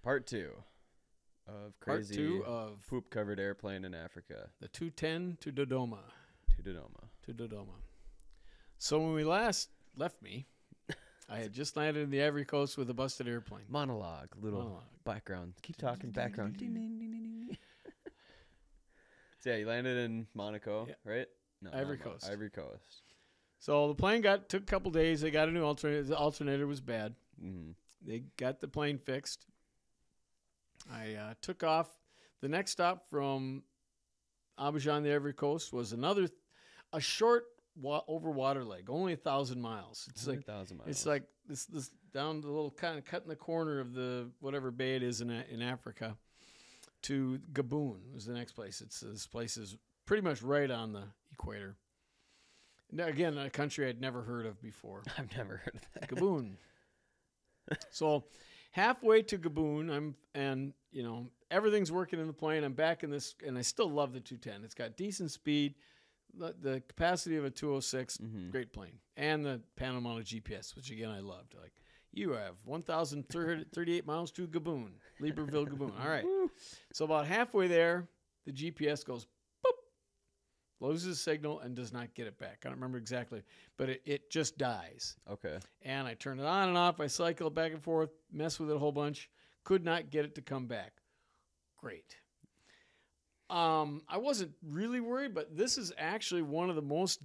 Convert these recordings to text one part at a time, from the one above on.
Part 2 of crazy Part 2 of poop-covered airplane in Africa. the 210 to Dodoma. To Dodoma. So when we last left me, I had just landed in the Ivory Coast with a busted airplane. Monologue. Background. Keep talking, background. Ding, ding, ding, ding, ding. So yeah, you landed in Monaco, right? No, Ivory Coast. Ivory Coast. So the plane took a couple days. They got a new alternator. The alternator was bad. Mm-hmm. They got the plane fixed. I took off. The next stop from Abidjan, the Ivory Coast, was a short over water leg, only 1,000 miles. It's like 1,000 miles. It's like this down the little kind of cut in the corner of the whatever bay it is in Africa to Gabon is the next place. This place is pretty much right on the equator. Now, again, a country I'd never heard of before. I've never heard of that. Gabon. So halfway to Gabon, everything's working in the plane. I'm back in this, and I still love the 210. It's got decent speed, the capacity of a 206, great plane, and the panel-mounted GPS, which again I loved. Like, you have 1,038 miles to Gabon, Libreville, Gabon. All right. So about halfway there, the GPS goes boop, loses signal, and does not get it back. I don't remember exactly, but it just dies. Okay. And I turn it on and off. I cycle back and forth, mess with it a whole bunch. Could not get it to come back. Great. I wasn't really worried, but this is actually one of the most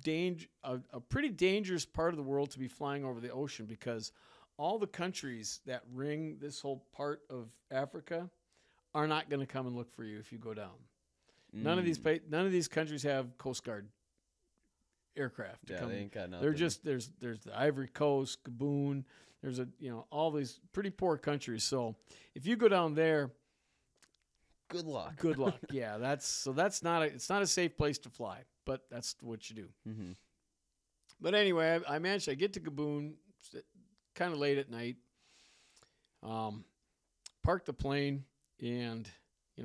a pretty dangerous part of the world to be flying over the ocean, because all the countries that ring this whole part of Africa are not going to come and look for you if you go down. None of these countries have Coast Guard aircraft to come. They ain't got nothing. They're just there's the Ivory Coast, Gabon. There's all these pretty poor countries. So if you go down there, good luck. Good luck. Yeah, it's not a safe place to fly, but that's what you do. Mm-hmm. But anyway, I managed. I get to Gabon kind of late at night. Park the plane and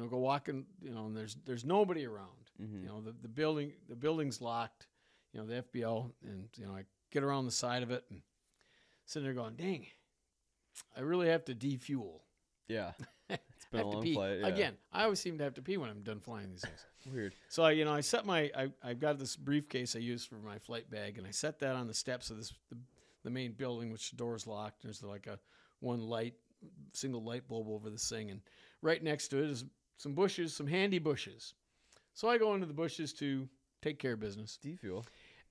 go walking. And there's nobody around. Mm-hmm. The building's locked. The FBO, and I get around the side of it and sitting there going, dang, I really have to defuel. Yeah. It's been a long flight. Yeah. Again, I always seem to have to pee when I'm done flying these things. Weird. So I set I've got this briefcase I use for my flight bag, and I set that on the steps of the main building, which the door's locked. There's like a single light bulb over this thing, and right next to it is some bushes, some handy bushes. So I go into the bushes to take care of business. Defuel.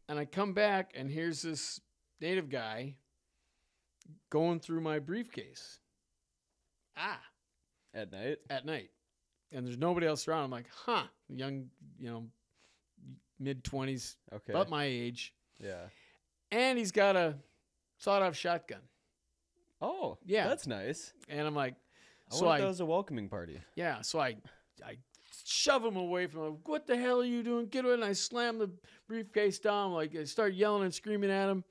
And I come back, and here's this native guy going through my briefcase. At night? At night. And there's nobody else around. I'm like, young, mid-20s, okay, about my age. Yeah. And he's got a sawed-off shotgun. Oh, yeah. That's nice. And I'm like, I wonder if that was a welcoming party. Yeah, so I shove him away from him. What the hell are you doing? Get away. And I slam the briefcase down. Like, I start yelling and screaming at him.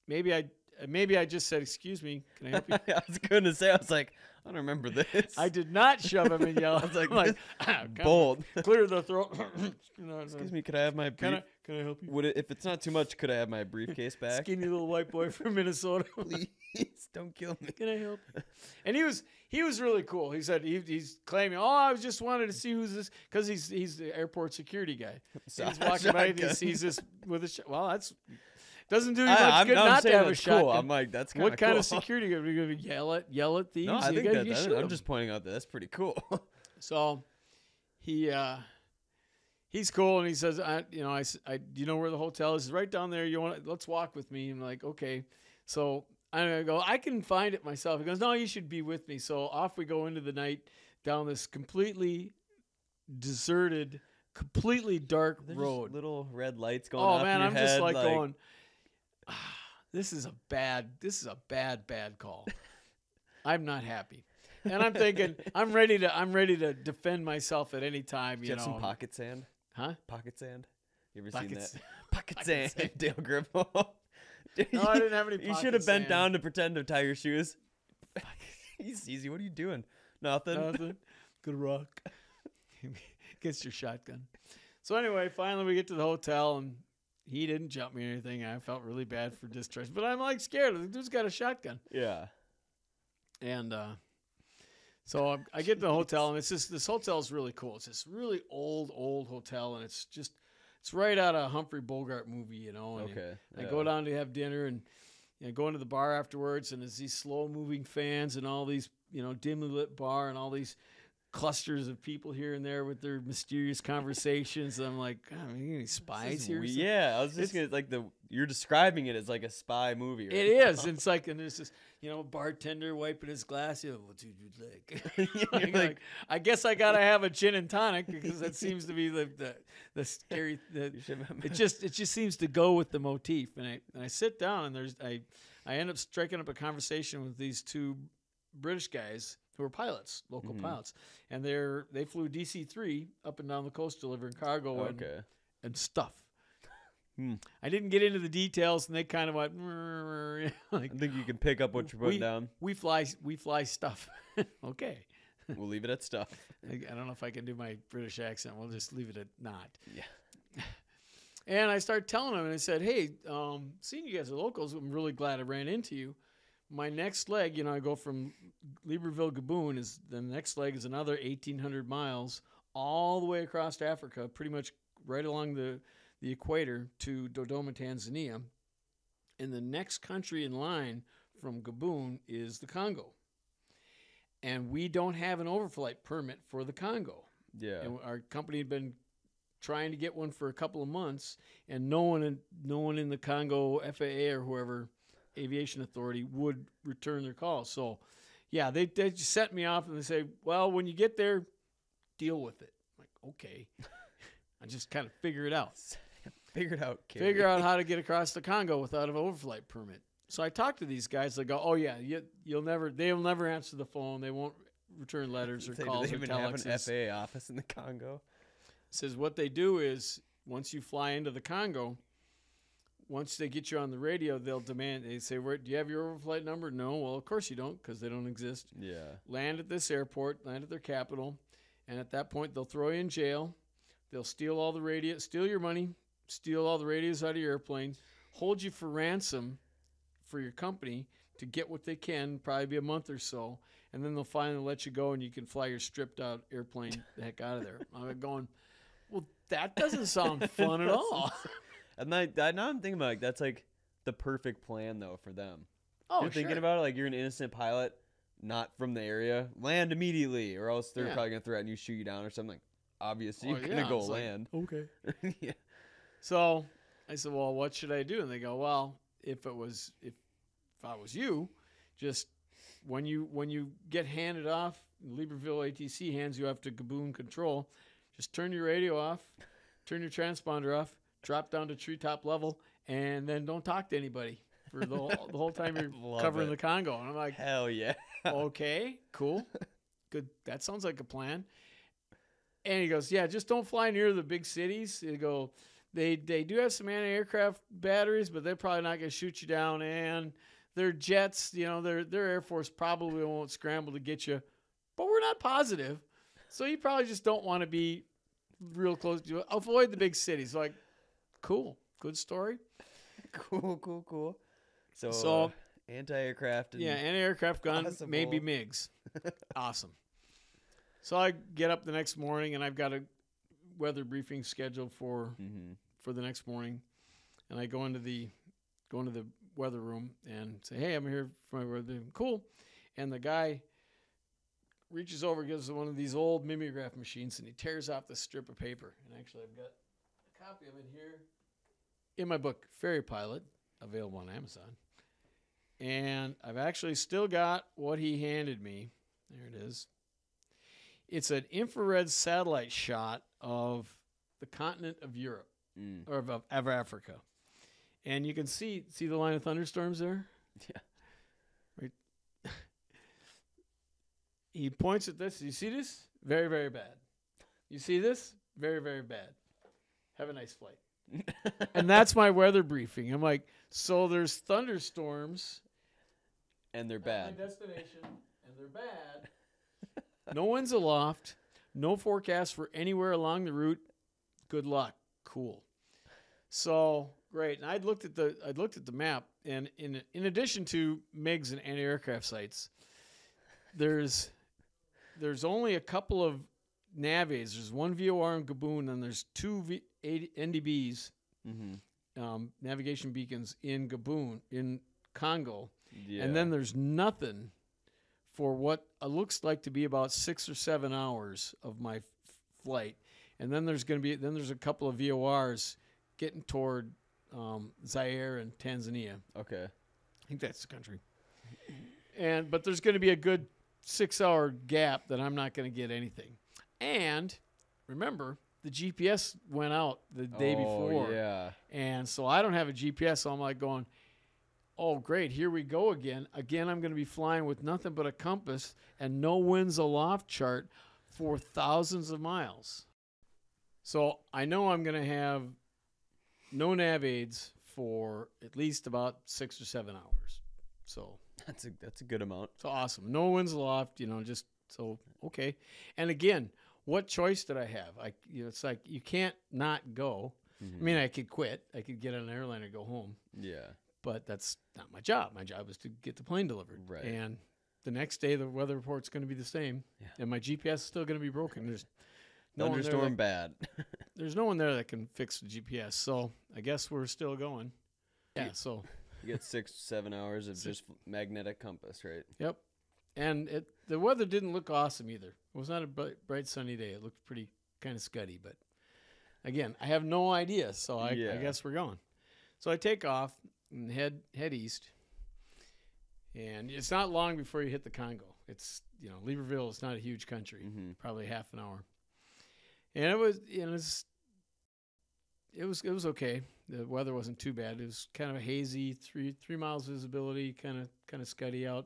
Maybe I just said, excuse me, can I help you? I was going to say, I was like, I don't remember this. I did not shove him and yell. I was like bold. Clear the throat. Excuse me, could I have my Can I help you? If it's not too much, could I have my briefcase back? Skinny little white boy from Minnesota. Please, don't kill me. Can I help? And he was really cool. He said he's claiming, I was just wanted to see who's this, because he's the airport security guy. And he's walking by and he sees this with a that's doesn't do you much good not to have a shotgun. Cool. I'm like, that's kind of cool. What kind of security? Are we going to yell at thieves? No, I think I'm just pointing out that that's pretty cool. So he's cool, and he says, you know where the hotel is? It's right down there. Let's walk with me. I'm like, okay. So I go, I can find it myself. He goes, no, you should be with me. So off we go into the night down this completely deserted, completely dark road. Little red lights going off in your head. I'm just like going, this is a bad call. I'm not happy. And I'm thinking, I'm ready to defend myself at any time. Do you have some pocket sand? Huh? Pocket sand? You ever seen that? Pocket sand. Dale Grippo. No, I didn't have any pocket You should have bent sand. down to pretend to tie your shoes. He's easy. What are you doing? Nothing. Good rock. Gets your shotgun. So anyway, finally we get to the hotel, and he didn't jump me or anything. I felt really bad for distrust, but I'm like scared. The dude's got a shotgun. Yeah. And So I get to the hotel, and this hotel is really cool. It's this really old hotel, and it's right out of a Humphrey Bogart movie, And Okay. I go down to have dinner, and go into the bar afterwards, and there's these slow moving fans and all these, dimly lit bar and all these clusters of people here and there with their mysterious conversations. And I'm like, God, are you any spies here? Yeah, I was just gonna you're describing it as like a spy movie. Right? It is. It's like, and there's this, bartender wiping his glass. What do you like? Like, I guess I gotta have a gin and tonic because that seems to be the scary. It just seems to go with the motif. And I sit down, and I end up striking up a conversation with these two British guys who are pilots, local pilots, and they flew DC-3 up and down the coast delivering cargo and stuff. I didn't get into the details, and they kind of went. Like, I think you can pick up what you're putting down. We fly stuff. Okay. We'll leave it at stuff. I don't know if I can do my British accent. We'll just leave it at not. Yeah. And I started telling them, and I said, "Hey, seeing you guys are locals, I'm really glad I ran into you. My next leg, I go from Libreville, Gabon, the next leg is another 1,800 miles all the way across Africa, pretty much right along the equator to Dodoma, Tanzania. And the next country in line from Gabon is the Congo. And we don't have an overflight permit for the Congo. Yeah. And our company had been trying to get one for a couple of months, and no one in the Congo FAA or whoever aviation authority would return their calls. So, yeah, they just sent me off, and they say, well, when you get there, deal with it. I'm like, okay. I just kind of figure it out. Figure out how to get across the Congo without an overflight permit. So I talked to these guys. They go, oh, yeah, they'll never answer the phone. They won't return letters or calls or telexes. Do they even have an FAA office in the Congo? Says what they do is once you fly into the Congo, once they get you on the radio, they say, do you have your overflight number? No. Well, of course you don't, because they don't exist. Yeah. Land at this airport, land at their capital, and at that point they'll throw you in jail. They'll steal all the radio, steal your money, steal all the radios out of your airplane, hold you for ransom for your company to get what they can, probably be a month or so, and then they'll finally let you go, and you can fly your stripped out airplane the heck out of there. I'm going, well, that doesn't sound fun at all. And now I'm thinking about that's like the perfect plan though for them. Oh, you're thinking about it like you're an innocent pilot, not from the area, land immediately, or else they're probably gonna threaten you, shoot you down, or something. Obviously, you're gonna go land. Like, okay. Yeah. So I said, well, what should I do? And they go, well, if I was you, just when you get handed off, Libreville ATC hands you off to Gabon Control, just turn your radio off, turn your transponder off, drop down to treetop level, and then don't talk to anybody for the whole time you're covering the Congo. And I'm like, hell yeah. Okay, cool. Good. That sounds like a plan. And he goes, yeah, just don't fly near the big cities. They go, they do have some anti-aircraft batteries, but they're probably not going to shoot you down. And their jets, their Air Force probably won't scramble to get you. But we're not positive. So you probably just don't want to be real close to it. Avoid the big cities. Like, cool. Good story. Cool. So anti-aircraft. Anti-aircraft gun, possible. maybe MiGs. Awesome. So I get up the next morning, and I've got a weather briefing scheduled for the next morning. And I go into the weather room and say, hey, I'm here for my weather. Cool. And the guy reaches over, gives one of these old mimeograph machines, and he tears off the strip of paper. And actually, I've got a copy of it here in my book, Ferry Pilot, available on Amazon. And I've actually still got what he handed me. There it is. It's an infrared satellite shot of the continent of Europe, or of Africa. And you can see the line of thunderstorms there? Yeah. Right. He points at this. You see this? Very, very bad. You see this? Very, very bad. Have a nice flight. And that's my weather briefing. I'm like, so there's thunderstorms. And they're bad. At my destination, and they're bad. No winds aloft. No forecast for anywhere along the route. Good luck. Cool. So great. And I'd looked at the map, and in addition to MiGs and anti-aircraft sites, there's there's only a couple of nav aids. There's one VOR in Gaboon, and there's two NDBs, navigation beacons in Gaboon, in Congo. Yeah. And then there's nothing for what looks like to be about 6 or 7 hours of my flight. And then there's a couple of VORs getting toward Zaire and Tanzania. Okay. I think that's the country. But there's going to be a good 6-hour gap that I'm not going to get anything. And remember, the GPS went out the day before. Yeah. And so I don't have a GPS, so I'm like going, oh, great, here we go again. Again, I'm going to be flying with nothing but a compass and no winds aloft chart for thousands of miles. So I know I'm going to have no nav aids for at least about 6 or 7 hours. So that's a good amount. So awesome. No winds aloft, just so okay. And again, what choice did I have? It's like you can't not go. I mean, I could quit. I could get on an airline and go home. Yeah. But that's not my job. My job is to get the plane delivered. Right. And the next day, the weather report's going to be the same. Yeah. And my GPS is still going to be broken. There's no thunderstorm bad. There's no one there that can fix the GPS. So I guess we're still going. Yeah. So you get 6 to 7 hours of just magnetic compass, right? Yep. And the weather didn't look awesome either. It was not a bright sunny day. It looked pretty kind of scuddy. But again, I have no idea. So I guess we're going. So I take off and head east. And it's not long before you hit the Congo. It's, Libreville is not a huge country, probably half an hour. And it was okay. The weather wasn't too bad. It was kind of a hazy, 3 miles visibility, kind of scuddy out,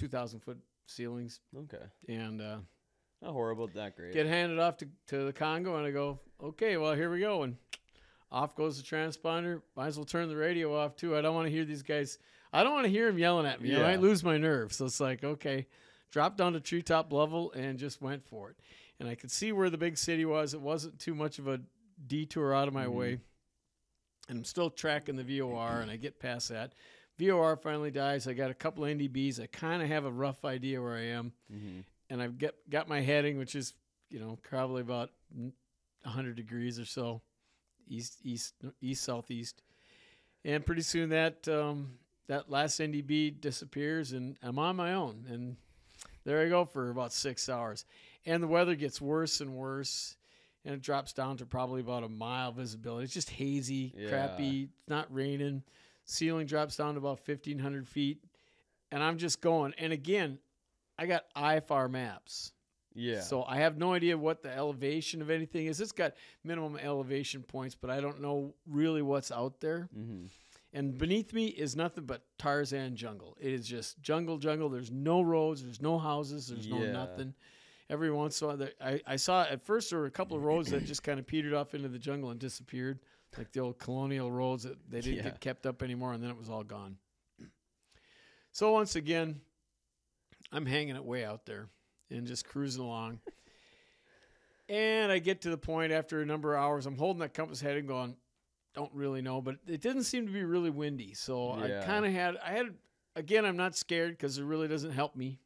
2,000-foot ceilings. Okay. And not horrible, not great. Get handed off to the Congo, and I go, okay, well, here we go. And off goes the transponder. Might as well turn the radio off, too. I don't want to hear these guys. I don't want to hear them yelling at me. Yeah. I might lose my nerve. So it's like, okay, dropped down to treetop level and just went for it. And I could see where the big city was. It wasn't too much of a detour out of my way. And I'm still tracking the VOR, and I get past that. VOR finally dies. I got a couple of NDBs. I kind of have a rough idea where I am. And I've got my heading, which is, probably about 100 degrees or so, east, southeast. And pretty soon that last NDB disappears, and I'm on my own. And there I go for about 6 hours. And the weather gets worse and worse, and it drops down to probably about a mile visibility. It's just hazy, crappy, not raining. Ceiling drops down to about 1,500 feet, and I'm just going. And again, I got IFR maps. Yeah. So I have no idea what the elevation of anything is. It's got minimum elevation points, but I don't know really what's out there. And beneath me is nothing but Tarzan jungle. It is just jungle. There's no roads. There's no houses. There's no nothing. Every once in a while, I saw at first there were a couple of roads that just kind of petered off into the jungle and disappeared, like the old colonial roads that they didn't get kept up anymore, and then it was all gone. So once again, I'm hanging it way out there and just cruising along. And I get to the point after a number of hours, I'm holding that compass heading going, don't really know, but it didn't seem to be really windy. So I kind of again, I'm not scared because it really doesn't help me.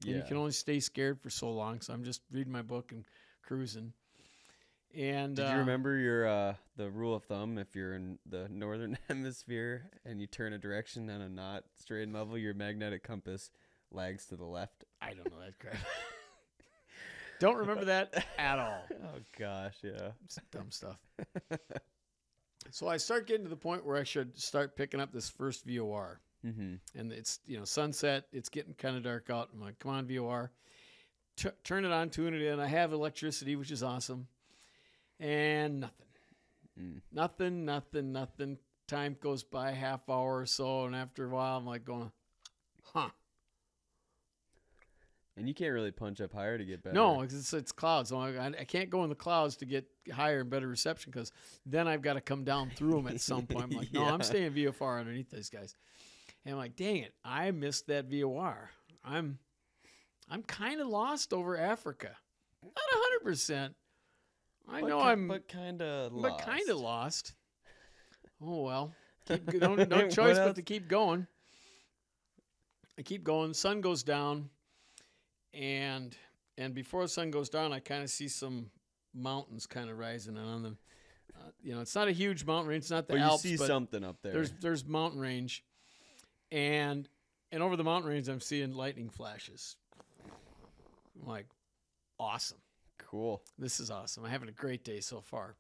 And you can only stay scared for so long. So I'm just reading my book and cruising. And did you remember your the rule of thumb? If you're in the northern hemisphere and you turn a direction on a not straight and level, your magnetic compass lags to the left. I don't know that crap. Don't remember that at all. Oh gosh, yeah, it's dumb stuff. So I start getting to the point where I should start picking up this first VOR. And it's, sunset. It's getting kind of dark out. I'm like, come on, VOR. Turn it on, tune it in. I have electricity, which is awesome. And nothing. Nothing. Time goes by, half hour or so. And after a while, I'm like going, huh. And you can't really punch up higher to get better. No, it's clouds. So I can't go in the clouds to get higher and better reception because then I've got to come down through them at some point. I'm like, no, I'm staying VFR underneath these guys. And I'm like, dang it, I missed that VOR. I'm kind of lost over Africa. Not 100%. But kind of lost. Oh well, no choice but to keep going. I keep going. Sun goes down. and before the sun goes down, I kind of see some mountains kind of rising, and on the, it's not a huge mountain range. It's not the But Alps, you see but something up there. there's mountain range, and over the mountain range, I'm seeing lightning flashes. I'm like, awesome. Cool. This is awesome. I'm having a great day so far.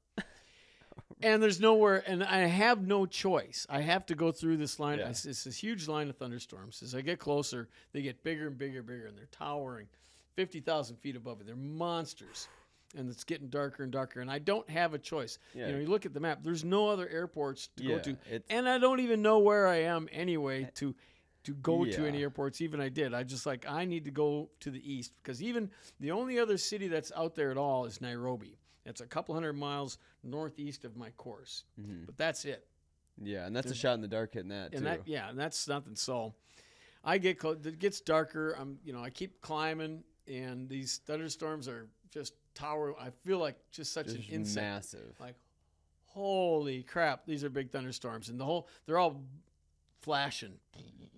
And there's nowhere, and I have no choice. I have to go through this line. Yeah. It's this huge line of thunderstorms. As I get closer, they get bigger and bigger and bigger, and they're towering 50,000 feet above me. They're monsters, and it's getting darker and darker, and I don't have a choice. Yeah. You look at the map. There's no other airports to go to, it's- and I don't even know where I am anyway to go to any Yeah. airports. Even I did. I just I need to go to the east, because even the only other city that's out there at all is Nairobi. It's a couple hundred miles northeast of my course, but that's it. Yeah, and that's a shot in the dark hitting that, too. And that's nothing. So I get close. It gets darker. I keep climbing, and these thunderstorms are just tower. I feel like just such an insect. Massive. Like, holy crap, these are big thunderstorms, and they're all flashing.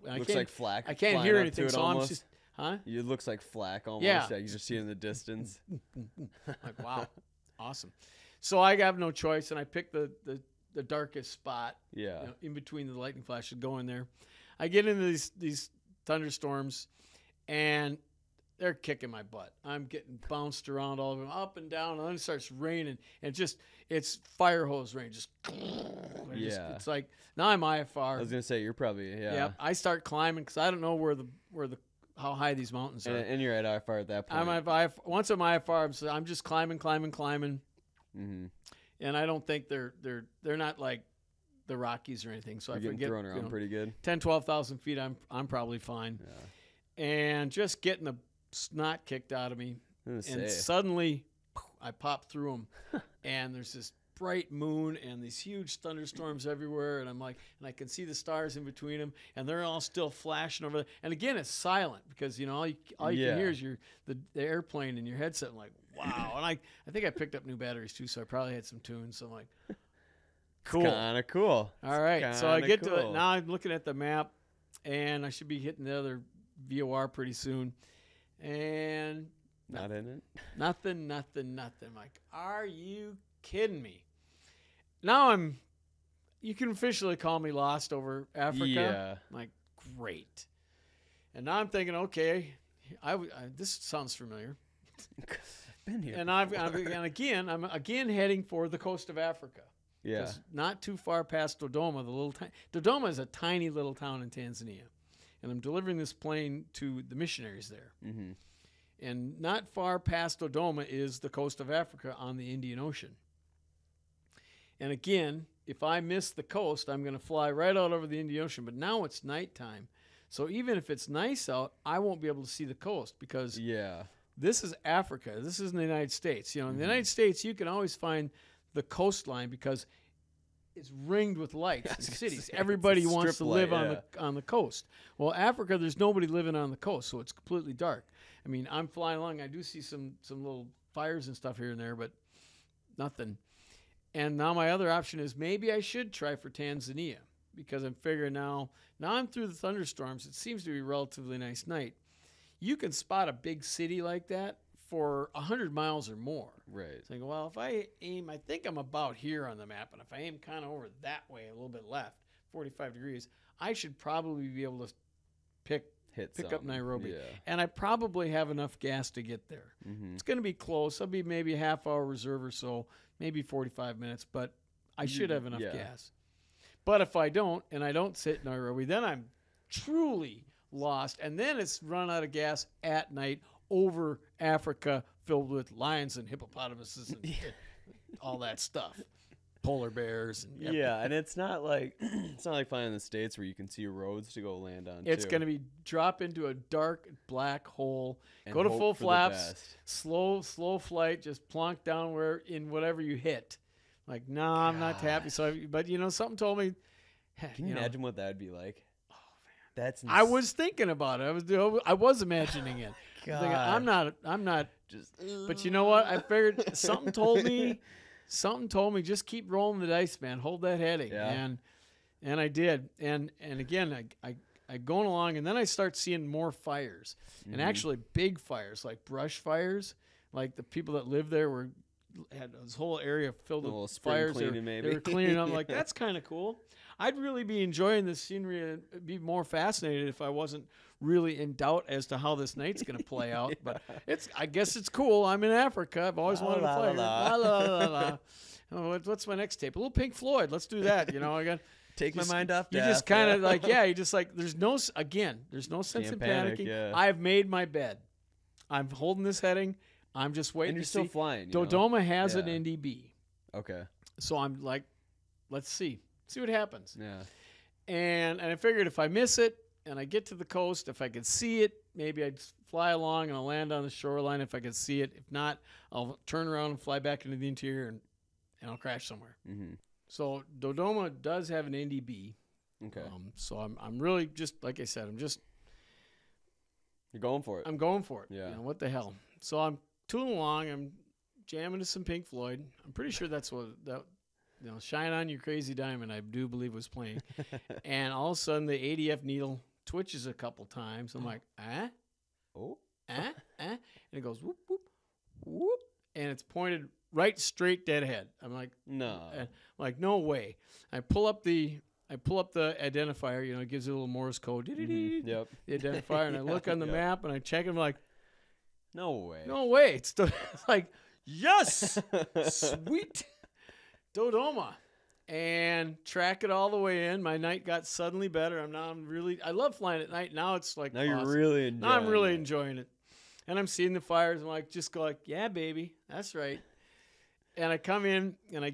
Looks like flak. I can't flying hear up anything, to it so almost. I'm just, huh? It looks like flak almost. Yeah. Like you just see it in the distance. Like, wow, awesome. So I have no choice, and I pick the darkest spot. Yeah. In between the lightning flashes, go in there. I get into these thunderstorms, and they're kicking my butt. I'm getting bounced around all of them, up and down, and then it starts raining, and it's fire hose rain. It's like, now I'm IFR. I was gonna say you're probably Yeah. I start climbing because I don't know where how high these mountains are. And you're at IFR at that point. Once I'm IFR, I'm just climbing. Mm-hmm. And I don't think they're not like the Rockies or anything. So You're I getting forget, thrown around pretty good. 10, 12,000 feet. I'm probably fine. Yeah. And just getting the snot kicked out of me, I was and gonna say. suddenly I pop through them, and there's this bright moon and these huge thunderstorms everywhere, and I'm like, and I can see the stars in between them, and they're all still flashing over there. And again, it's silent because all you can hear is the airplane in your headset. I'm like, wow. And I think I picked up new batteries too, so I probably had some tunes. So I'm like, cool, Kind of cool. all right. So I get to it now. I'm looking at the map, and I should be hitting the other VOR pretty soon, and Not in it. nothing. I'm like, are you kidding me? Now you can officially call me lost over Africa. Yeah. I'm like, great. And now I'm thinking, okay, this sounds familiar. I've been here. And I'm again heading for the coast of Africa. Yeah. Not too far past Dodoma. Dodoma is a tiny little town in Tanzania, and I'm delivering this plane to the missionaries there. Mm-hmm. And not far past Dodoma is the coast of Africa on the Indian Ocean. And again, if I miss the coast, I'm going to fly right out over the Indian Ocean. But now it's nighttime. So even if it's nice out, I won't be able to see the coast because this is Africa. This isn't the United States. In the United States, you can always find the coastline because it's ringed with lights and cities. Everybody wants to live on the coast. Well, Africa, there's nobody living on the coast, so it's completely dark. I mean, I'm flying along. I do see some little fires and stuff here and there, but nothing. And now my other option is maybe I should try for Tanzania because I'm figuring now I'm through the thunderstorms. It seems to be a relatively nice night. You can spot a big city like that for 100 miles or more. Right. So I go, well, if I aim, I think I'm about here on the map, and if I aim kind of over that way, a little bit left, 45 degrees, I should probably be able to pick up Nairobi. Yeah. And I probably have enough gas to get there. Mm-hmm. It's going to be close. I'll be maybe a half-hour reserve or so, maybe 45 minutes, but I should have enough gas. But if I don't, and I don't sit in Nairobi, then I'm truly lost, and then it's run out of gas at night over Africa filled with lions and hippopotamuses and all that stuff. Polar bears. And and it's not like flying in the States where you can see roads to go land on. It's going to be drop into a dark black hole, And go to hope full for the flaps, best. slow flight, just plonk down whatever you hit. Like, no, I'm not happy. So, but something told me. Can you imagine what that would be like? Oh man, that's. I was thinking about it. I was imagining it. God. Thinking, I'm not. Just. But you know what? I figured something told me just keep rolling the dice, man. Hold that heading. Yeah. And I did. And again, I going along, and then I start seeing more fires, and actually big fires, like brush fires. Like the people that lived there had this whole area filled with fires. They were cleaning up. I'm like, that's kind of cool. I'd really be enjoying this scenery and be more fascinated if I wasn't really in doubt as to how this night's going to play out. But I guess it's cool. I'm in Africa. I've always wanted to fly. La, la, la, la. Oh, what's my next tape? A little Pink Floyd. Let's do that. I got take my mind off. You just kind of like, you just like, there's no sense in panicking. Yeah. I've made my bed. I'm holding this heading. I'm just waiting. And you're to still see. flying. Dodoma has an NDB. Okay. So I'm like, let's see what happens. Yeah. And I figured if I miss it and I get to the coast, if I could see it, maybe I'd fly along and I'll land on the shoreline if I could see it. If not, I'll turn around and fly back into the interior and I'll crash somewhere. Mm-hmm. So Dodoma does have an NDB. Okay. So I'm really just, like I said, You're going for it. I'm going for it. Yeah. What the hell? So I'm tooling along. I'm jamming to some Pink Floyd. I'm pretty sure that's what that. Shine On You Crazy Diamond, I do believe was playing. And all of a sudden, the ADF needle twitches a couple times. I'm like, Oh. And it goes whoop, whoop, whoop. And it's pointed right straight dead ahead. I'm like, no. No way. I pull up the identifier, it gives it a little Morse code. Mm-hmm. Yep. The identifier, and I look on the map, and I check it. I'm like, no way. No way. It's like, yes, sweet. Dodoma, and track it all the way in. My night got suddenly better. I love flying at night. Now it's like now awesome. You're really enjoying now I'm really enjoying it. And I'm seeing the fires. I'm like, yeah, baby, that's right. And I come in and I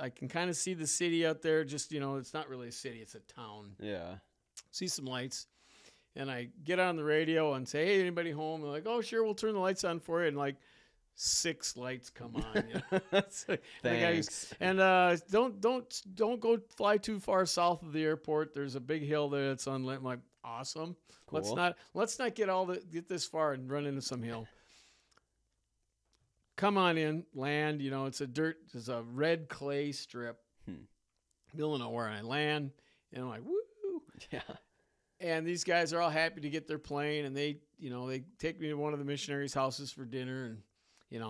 can kind of see the city out there. Just, it's not really a city, it's a town. Yeah. See some lights. And I get on the radio and say, hey, anybody home? They're like, oh, sure, we'll turn the lights on for you. And 6 lights come on. Thanks. And don't go fly too far south of the airport. There's a big hill there that's unlit. I'm like, awesome. Cool. Let's not get this far and run into some hill. Come on in, land. It's a red clay strip. Middle of nowhere, and I land, and I'm like, woo. Yeah. And these guys are all happy to get their plane, and they take me to one of the missionaries' houses for dinner, and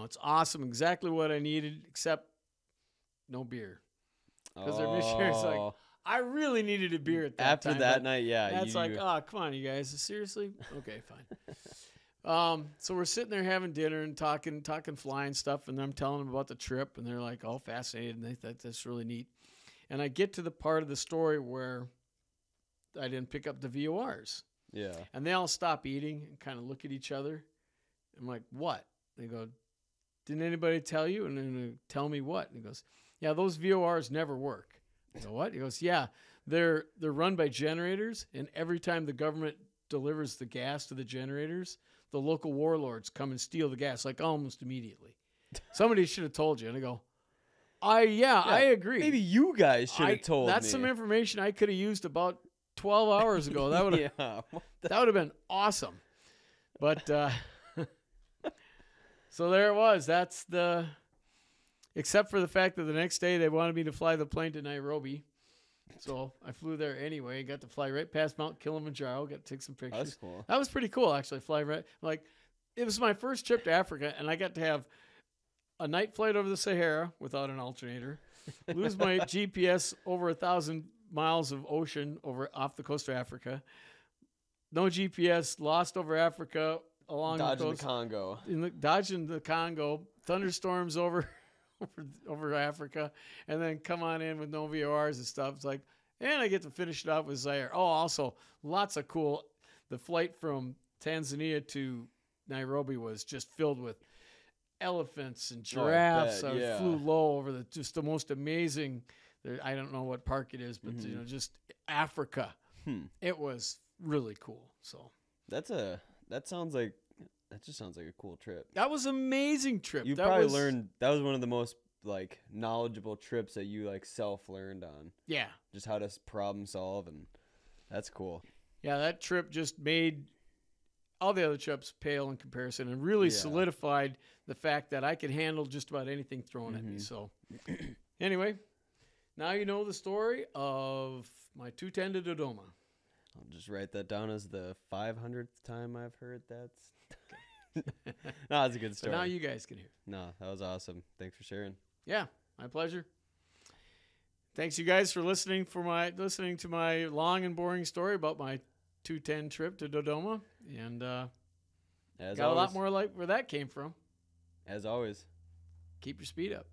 it's awesome, exactly what I needed, except no beer. Because their missionary's like, I really needed a beer at that time. After that night, yeah. That's oh, come on, you guys. Seriously? Okay, fine. So we're sitting there having dinner and talking flying stuff, and I'm telling them about the trip, and they're like all fascinated, and they thought that's really neat. And I get to the part of the story where I didn't pick up the VORs. Yeah. And they all stop eating and kind of look at each other. I'm like, what? They go, didn't anybody tell you? And then they tell me what? And he goes, yeah, those VORs never work. I go, what? He goes, yeah, they're run by generators, and every time the government delivers the gas to the generators, the local warlords come and steal the gas, almost immediately. Somebody should have told you. And I go, I agree. Maybe you guys should have told me. That's some information I could have used about 12 hours ago. That would have that would have been awesome. But so there it was. That's except for the fact that the next day they wanted me to fly the plane to Nairobi. So I flew there anyway. Got to fly right past Mount Kilimanjaro. Got to take some pictures. That's cool. That was pretty cool, actually. Fly right, it was my first trip to Africa, and I got to have a night flight over the Sahara without an alternator. Lose my GPS over 1,000 miles of ocean off the coast of Africa. No GPS, lost over Africa along dodging the coast. Congo. Dodging the Congo. Thunderstorms over Africa, and then come on in with no VORs and stuff. It's and I get to finish it off with Zaire. Oh, also lots of cool. The flight from Tanzania to Nairobi was just filled with elephants and giraffes. I flew low over just the most amazing. I don't know what park it is, but just Africa. It was really cool. So that sounds like a cool trip. That was an amazing trip. You probably learned. That was one of the most knowledgeable trips that you self-learned on. Yeah, just how to problem solve, and that's cool. Yeah, that trip just made all the other trips pale in comparison, and really solidified the fact that I could handle just about anything thrown at me. So anyway, now you know the story of my 210 to Dodoma. I'll just write that down as the 500th time I've heard that. No, it's a good story. But now you guys can hear. No, that was awesome. Thanks for sharing. Yeah, my pleasure. Thanks you guys for listening to my long and boring story about my 210 trip to Dodoma, and got a lot more like where that came from. As always, keep your speed up.